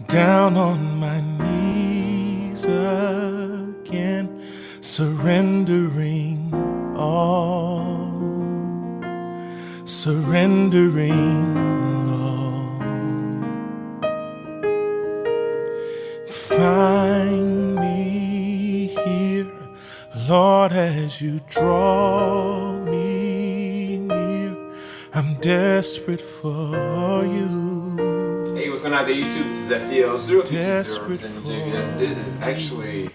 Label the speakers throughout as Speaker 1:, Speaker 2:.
Speaker 1: down on my knees again, surrendering all, surrendering all. Find me here, Lord, as you draw me near. I'm desperate for you.
Speaker 2: Hey, what's going on there, YouTube? This is SEL0220
Speaker 1: Desperate
Speaker 2: representing
Speaker 1: for
Speaker 2: JVS. It is actually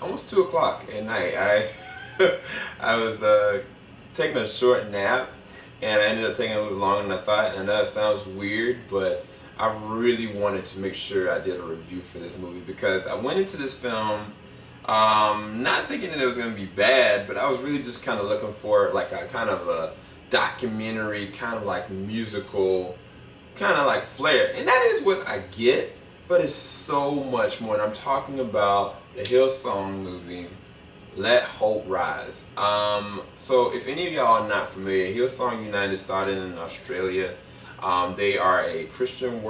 Speaker 2: almost 2 o'clock at night. I was taking a short nap, and I ended up taking a little longer than I thought. And I know it sounds weird, but I really wanted to make sure I did a review for this movie because I went into this film not thinking that it was going to be bad, but I was really just kind of looking for like a kind of a documentary, kind of like musical, kind of like flair, and that is what I get, but it's so much more. And I'm talking about the Hillsong movie, Let Hope Rise. So if any of y'all are not familiar, Hillsong United started in Australia. They are a Christian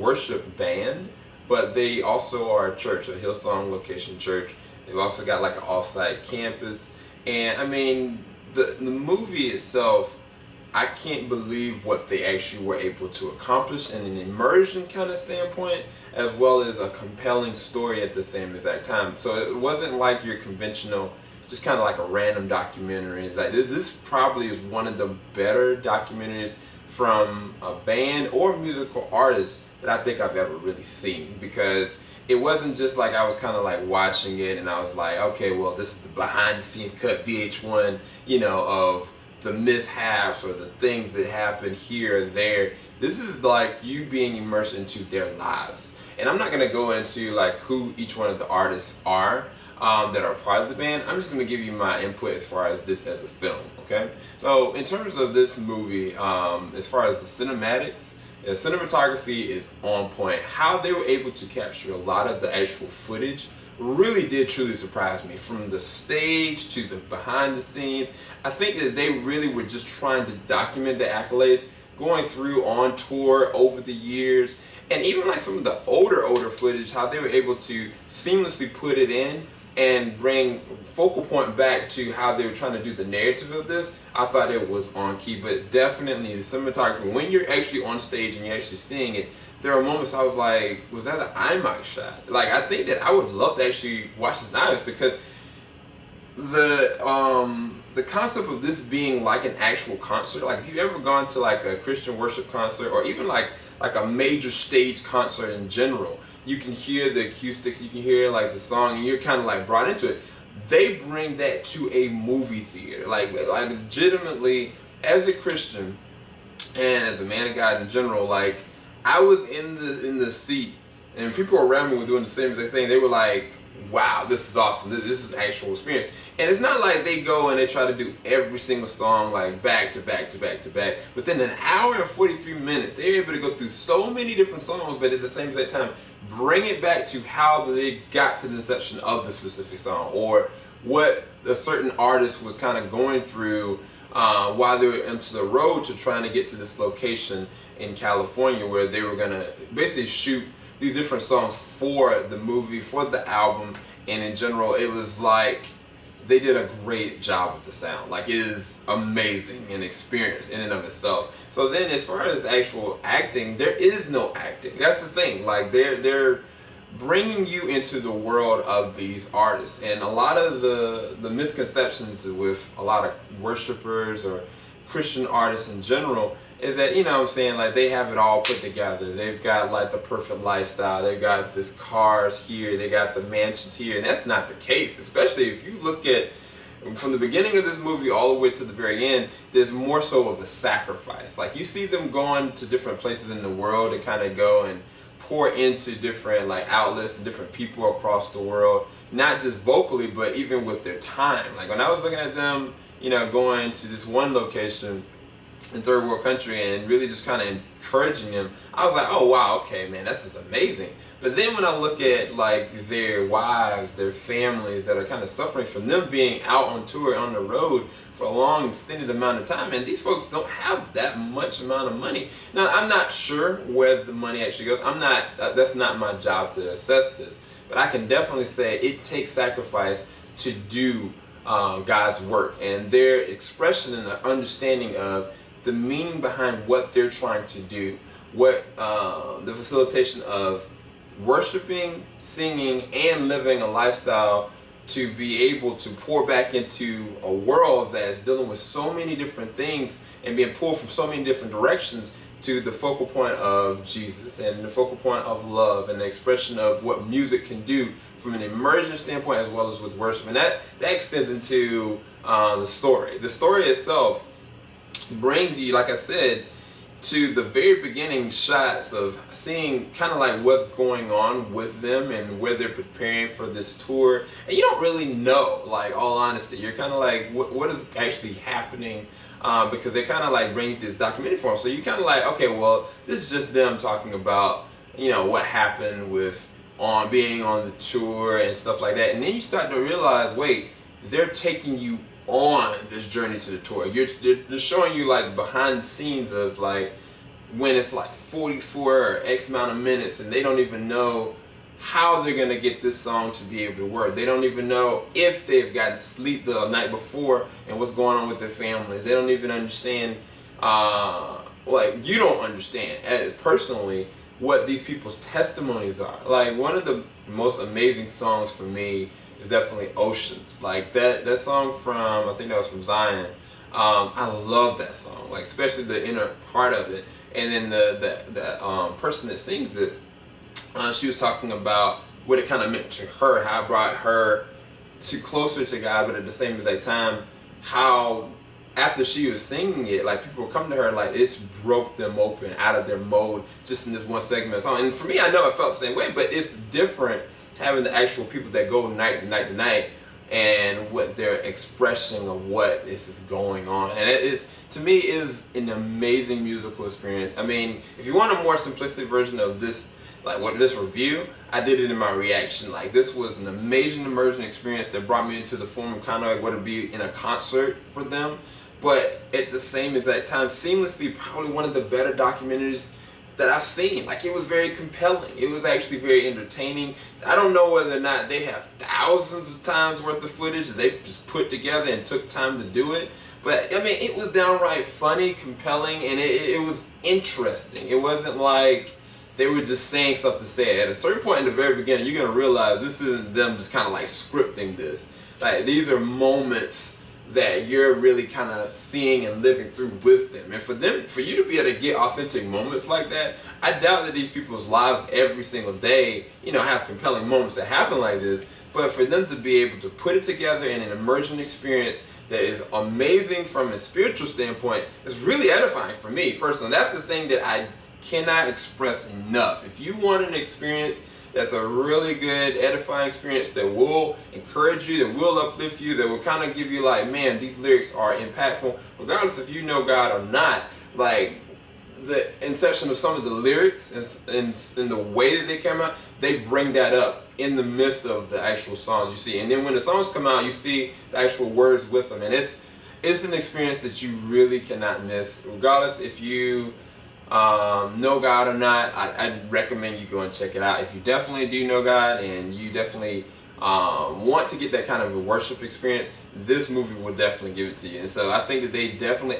Speaker 2: worship band, but they also are a church, a Hillsong location church. They've also got like an off-site campus, and I mean the movie itself, I can't believe what they actually were able to accomplish in an immersion kind of standpoint, as well as a compelling story at the same exact time. So it wasn't like your conventional, just kind of like a random documentary. Like this probably is one of the better documentaries from a band or musical artist that I think I've ever really seen, because it wasn't just like I was kind of like watching it and I was like, okay, well, this is the behind the scenes cut VH1, of the mishaps or the things that happen here or there. This is like you being immersed into their lives. And I'm not going to go into like who each one of the artists are that are part of the band. I'm just going to give you my input as far as this as a film, okay? So in terms of this movie, as far as the cinematics, the cinematography is on point. How they were able to capture a lot of the actual footage really did truly surprise me. From the stage to the behind the scenes, I think that they really were just trying to document the accolades going through on tour over the years, and even like some of the older footage, how they were able to seamlessly put it in and bring focal point back to how they were trying to do the narrative of this. I thought it was on key, but definitely the cinematography, when you're actually on stage and you're actually seeing it, there are moments I was like, was that an IMAX shot? Like, I think that I would love to actually watch this in IMAX, because the concept of this being like an actual concert, like if you've ever gone to like a Christian worship concert, or even like a major stage concert in general, you can hear the acoustics, you can hear like the song, and you're kind of like brought into it. They bring that to a movie theater, like legitimately, as a Christian and as a man of God in general. Like, I was in the seat, and people around me were doing the same exact thing. They were like, wow, this is awesome. This is an actual experience. And it's not like they go and they try to do every single song like back to back to back to back. Within an hour and 43 minutes, they're able to go through so many different songs, but at the same exact time, bring it back to how they got to the inception of the specific song, or what a certain artist was kind of going through while they were into the road to trying to get to this location in California, where they were gonna basically shoot these different songs for the movie, for the album. And in general, it was like they did a great job with the sound. Like, it is amazing and experience in and of itself. So then, as far as the actual acting, there is no acting. That's the thing. Like, they're bringing you into the world of these artists. And a lot of the misconceptions with a lot of worshipers or Christian artists in general is that, what I'm saying, like, they have it all put together. They've got like the perfect lifestyle. They've got this cars here. They got the mansions here. And that's not the case, especially if you look at from the beginning of this movie all the way to the very end. There's more so of a sacrifice. Like, you see them going to different places in the world to kind of go and pour into different like outlets and different people across the world, not just vocally, but even with their time. Like, when I was looking at them, going to this one location, in third world country and really just kind of encouraging them. I was like, oh wow, okay man, this is amazing. But then when I look at like their wives, their families that are kind of suffering from them being out on tour, on the road for a long extended amount of time, and these folks don't have that much amount of money. Now I'm not sure where the money actually goes. I'm not, that's not my job to assess this, but I can definitely say it takes sacrifice to do God's work, and their expression and the understanding of the meaning behind what they're trying to do, what the facilitation of worshiping, singing, and living a lifestyle to be able to pour back into a world that is dealing with so many different things and being pulled from so many different directions to the focal point of Jesus and the focal point of love and the expression of what music can do from an immersion standpoint as well as with worship. And that extends into the story. The story itself brings you, like I said, to the very beginning shots of seeing kind of like what's going on with them and where they're preparing for this tour. And you don't really know, like, all honesty. You're kind of like, what is actually happening? Because they kind of like bring you this documentary form. So you kind of like, okay, well, this is just them talking about, you know, what happened with being on the tour and stuff like that. And then you start to realize, wait, they're taking you on this journey to the tour. They're showing you like behind the scenes of like when it's like 44 or X amount of minutes and they don't even know how they're gonna get this song to be able to work. They don't even know if they've gotten sleep the night before and what's going on with their families. They don't even understand, like you don't understand as personally what these people's testimonies are. Like one of the most amazing songs for me is definitely Oceans. Like that song from, I think that was from Zion. I love that song, like especially the inner part of it. And then the person that sings it, she was talking about what it kind of meant to her, how it brought her to closer to God, but at the same exact time, how after she was singing it, like people would come to her, like it's broke them open out of their mode just in this one segment of song. And for me, I know I felt the same way, but it's different having the actual people that go night to night to night and what their expression of what this is going on. And it is, to me, is an amazing musical experience. I mean, if you want a more simplistic version of this, like what this review, I did it in my reaction. Like this was an amazing immersion experience that brought me into the form of kind of like what it'd be in a concert for them. But at the same exact time, seamlessly, probably one of the better documentaries that I've seen. Like it was very compelling. It was actually very entertaining. I don't know whether or not they have thousands of times worth of footage that they just put together and took time to do it. But I mean, it was downright funny, compelling, and it was interesting. It wasn't like they were just saying stuff to say it. At a certain point in the very beginning, you're gonna realize this isn't them just kind of like scripting this. Like these are moments that you're really kind of seeing and living through with them. And for you to be able to get authentic moments like that, I doubt that these people's lives every single day, you know, have compelling moments that happen like this. But for them to be able to put it together in an immersion experience that is amazing from a spiritual standpoint is really edifying for me personally. That's the thing that I cannot express enough. If you want an experience that's a really good edifying experience that will encourage you, that will uplift you, that will kind of give you like, man, these lyrics are impactful, regardless if you know God or not. Like the inception of some of the lyrics and the way that they came out, they bring that up in the midst of the actual songs you see. And then when the songs come out, you see the actual words with them. And it's an experience that you really cannot miss, regardless if you know God or not. I'd recommend you go and check it out. If you definitely do know God and you definitely want to get that kind of a worship experience, this movie will definitely give it to you. And so I think that they definitely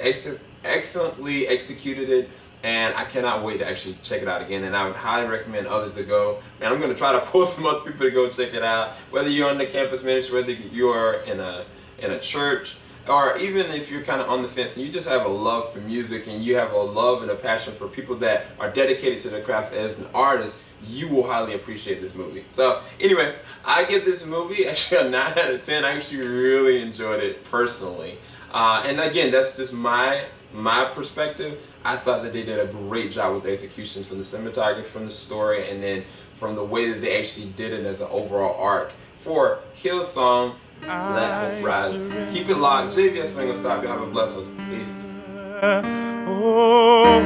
Speaker 2: excellently executed it, and I cannot wait to actually check it out again. And I would highly recommend others to go. And I'm going to try to pull some other people to go check it out, whether you're on the campus ministry, whether you're in a church, or even if you're kind of on the fence and you just have a love for music and you have a love and a passion for people that are dedicated to their craft as an artist, you will highly appreciate this movie. So anyway, I give this movie actually a 9 out of 10. I actually really enjoyed it personally. And again, that's just my perspective. I thought that they did a great job with the execution, from the cinematography, from the story, and then from the way that they actually did it as an overall arc. For Hillsong, Let Hope Rise. Keep it locked. JVS ain't gonna stop you. Have a blessed one. Peace.
Speaker 1: Oh,